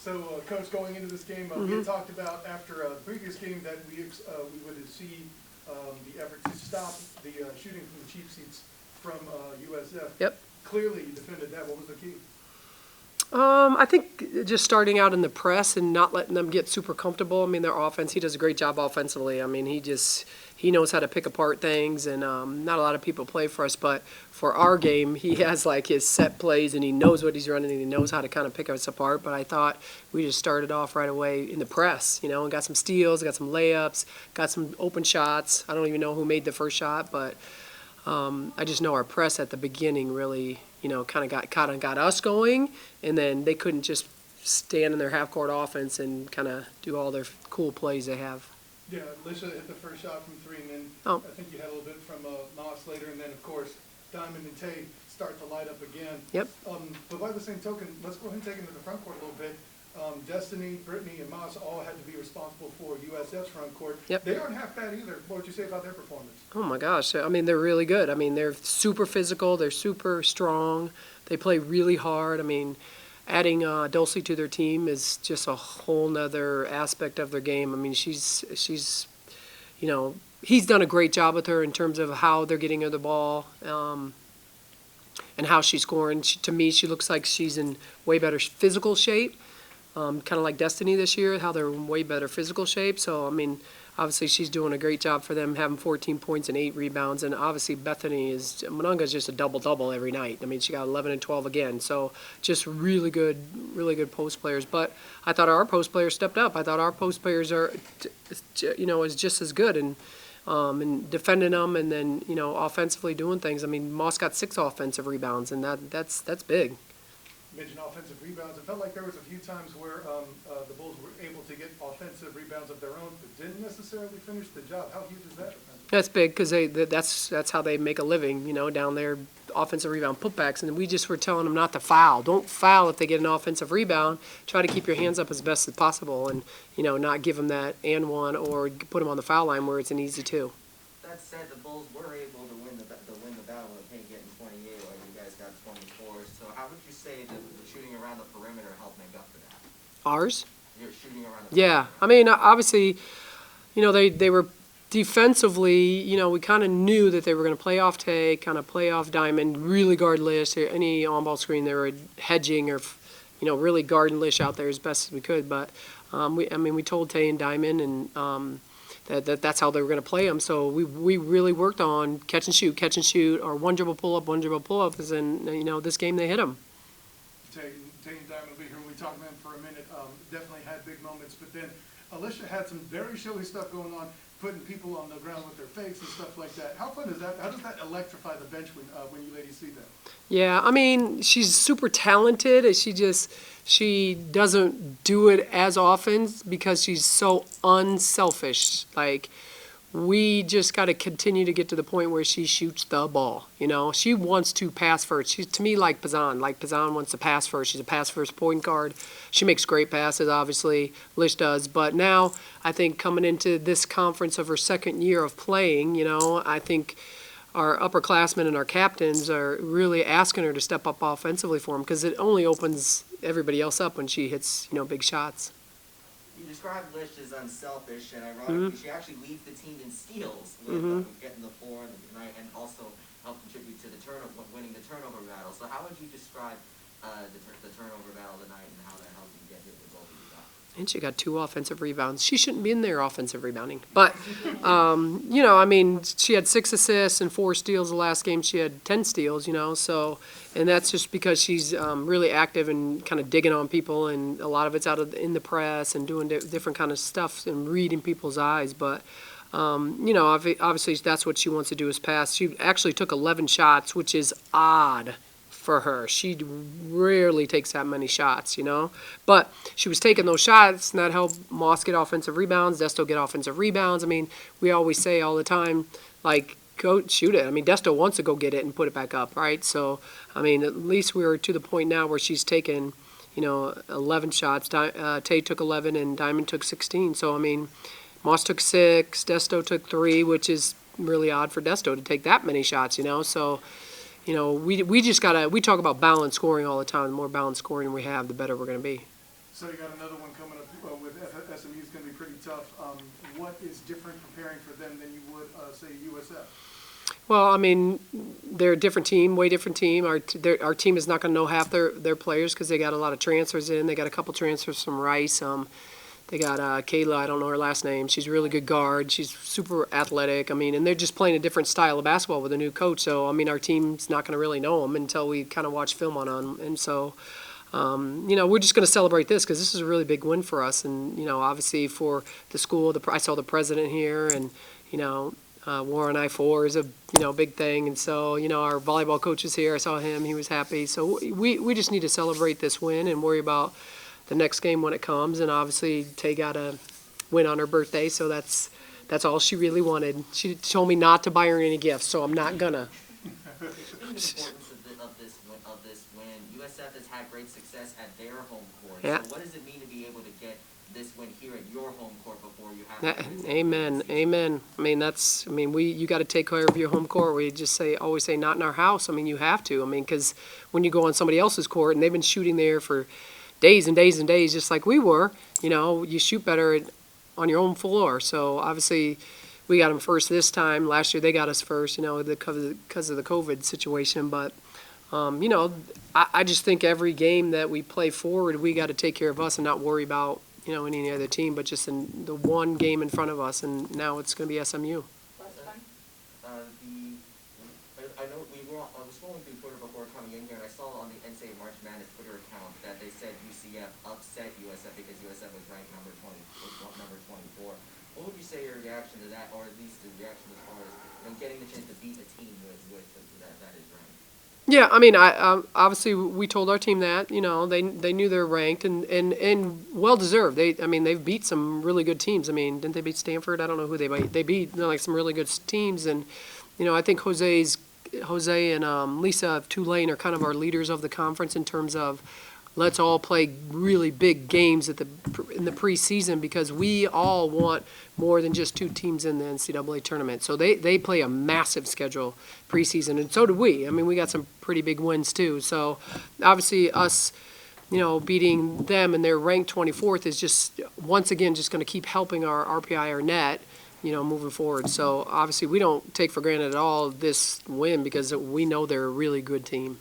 So, Coach, going into this game, we had talked about after the previous game that we would see the effort to stop the shooting from the cheap seats from USF. Yep. Clearly, you defended that. What was the key? I think just starting out in the press and not letting them get super comfortable. I mean, their offense, he does a great job offensively. I mean, he knows how to pick apart things, and not a lot of people play for us. But for our game, he has like his set plays, and he knows what he's running, and he knows how to kind of pick us apart. But I thought we just started off right away in the press, and got some steals, got some layups, got some open shots. I don't even know who made the first shot, but I just know our press at the beginning really, kind of got us going, and then they couldn't just stand in their half-court offense and kind of do all their cool plays they have. Yeah, Lisha hit the first shot from three, and then I think you had a little bit from Moss later, and then, of course, Diamond and Tay start to light up again. Yep. But by the same token, let's go ahead and take them to the front court a little bit. Destiny, Brittany, and Moss all had to be responsible for USF's front court. Yep. They aren't half bad either. What would you say about their performance? Oh, my gosh. I mean, they're really good. I mean, they're super physical. They're super strong. They play really hard. I mean, adding Dulcie to their team is just a whole nother aspect of their game. I mean, she's he's done a great job with her in terms of how they're getting her the ball and how she's scoring. To me, she looks like she's in way better physical shape. Kind of like Destiny this year, how they're in way better physical shape. So, I mean, obviously she's doing a great job for them, having 14 points and 8 rebounds. And obviously Mononga's just a double-double every night. I mean, she got 11 and 12 again. So just really good post players. But I thought our post players stepped up. I thought our post players are, is just as good and defending them and then, offensively doing things. I mean, Moss got 6 offensive rebounds, and that's big. Mentioned offensive rebounds. It felt like there was a few times where the Bulls were able to get offensive rebounds of their own, but didn't necessarily finish the job. How huge is that? That's big because that's how they make a living, down there, offensive rebound putbacks. And we just were telling them not to foul. Don't foul if they get an offensive rebound. Try to keep your hands up as best as possible and, not give them that and one or put them on the foul line where it's an easy 2. That said, the Bulls were able to win the battle with Payne getting 28 while you guys got 24. So how would you say that the shooting around the perimeter helped make up for that? Ours? You're shooting around the perimeter. I mean, obviously, they were defensively, we kind of knew that they were going to play off Tay, kind of play off Diamond, really guard Lish. Any on-ball screen, they were hedging or, really guarding Lish out there as best as we could. But, we told Tay and Diamond and that's how they were going to play them. So we really worked on catch and shoot, or one dribble pull up, and this game they hit them. Tay and Diamond will be here when we talk to them for a minute. Definitely had big moments, but then Alicia had some very showy stuff going on, putting people on the ground with their fakes and stuff like that. How fun is that? How does that electrify the bench when you ladies see that? Yeah, I mean, she's super talented. She doesn't do it as often because she's so unselfish. Like, we just got to continue to get to the point where she shoots the ball. She wants to pass first. She's to me like Pazan. Like Pazan wants to pass first. She's a pass first point guard. She makes great passes, obviously. Lish does. But now I think coming into this conference of her second year of playing, I think our upperclassmen and our captains are really asking her to step up offensively for them because it only opens everybody else up when she hits, big shots. You described Lish as unselfish, and ironically, she actually leads the team in steals with getting the 4 tonight, and also helped contribute to winning the turnover battle. So how would you describe the turnover battle tonight, and how that helped you get the result that you got? And she got 2 offensive rebounds. She shouldn't be in there offensive rebounding. But, she had 6 assists and 4 steals the last game. She had 10 steals, so, and that's just because she's really active and kind of digging on people, and a lot of it's in the press and doing different kind of stuff and reading people's eyes. But, obviously that's what she wants to do is pass. She actually took 11 shots, which is odd for her. She rarely takes that many shots, But she was taking those shots, and that helped Moss get offensive rebounds, Desto get offensive rebounds. I mean, we always say all the time, like, go shoot it. I mean, Desto wants to go get it and put it back up, right? So, I mean, at least we're to the point now where she's taken, 11 shots. Tay took 11 and Diamond took 16. So, I mean, Moss took 6, Desto took 3, which is really odd for Desto to take that many shots, So, we just we talk about balanced scoring all the time. The more balanced scoring we have, the better we're going to be. So you got another one coming up with SMU is going to be pretty tough. What is different preparing for them than you would, say, USF? Well, I mean, they're a different team, way different team. Our team is not going to know half their players because they got a lot of transfers in. They got a couple transfers from Rice. They got Kayla, I don't know her last name. She's a really good guard. She's super athletic. I mean, and they're just playing a different style of basketball with a new coach. So, I mean, our team's not going to really know them until we kind of watch film on them. And so, we're just going to celebrate this because this is a really big win for us. And, obviously for the school, I saw the president here, and, Warren I-4 is a, big thing. And so, our volleyball coach is here. I saw him. He was happy. So we just need to celebrate this win and worry about the next game when it comes. And obviously Tay got a win on her birthday, so that's all she really wanted. She told me not to buy her any gifts, so I'm not gonna. The importance of this win. USF has had great success at their home court. Yeah. So what does it mean to be able to get this win here at your home court before you have to Amen. I mean, you got to take care of your home court. We just always say not in our house. I mean, you have to. I mean, because when you go on somebody else's court and they've been shooting there for days and days and days, just like we were, you shoot better on your own floor. So obviously we got them first this time. Last year they got us first, because of the COVID situation. But, I just think every game that we play forward, we got to take care of us and not worry about, any other team, but just in the one game in front of us. And now it's going to be SMU. I was scrolling through Twitter before coming in here, and I saw on the NCAA March Madness Twitter account that they said UCF upset USF because USF was ranked number 24. What would you say your reaction to that, or at least the reaction as far as getting the chance to beat a team with that is ranked? Yeah, I mean, obviously we told our team that, they knew they're ranked and well deserved. They've beat some really good teams. I mean, didn't they beat Stanford? I don't know who they beat. They beat some really good teams, and I think Jose and Lisa of Tulane are kind of our leaders of the conference in terms of let's all play really big games in the preseason, because we all want more than just two teams in the NCAA tournament. So they play a massive schedule preseason, and so do we. I mean, we got some pretty big wins too. So obviously us, beating them and they're ranked 24th is just, once again, just going to keep helping our RPI, our net, moving forward. So obviously we don't take for granted at all this win because we know they're a really good team.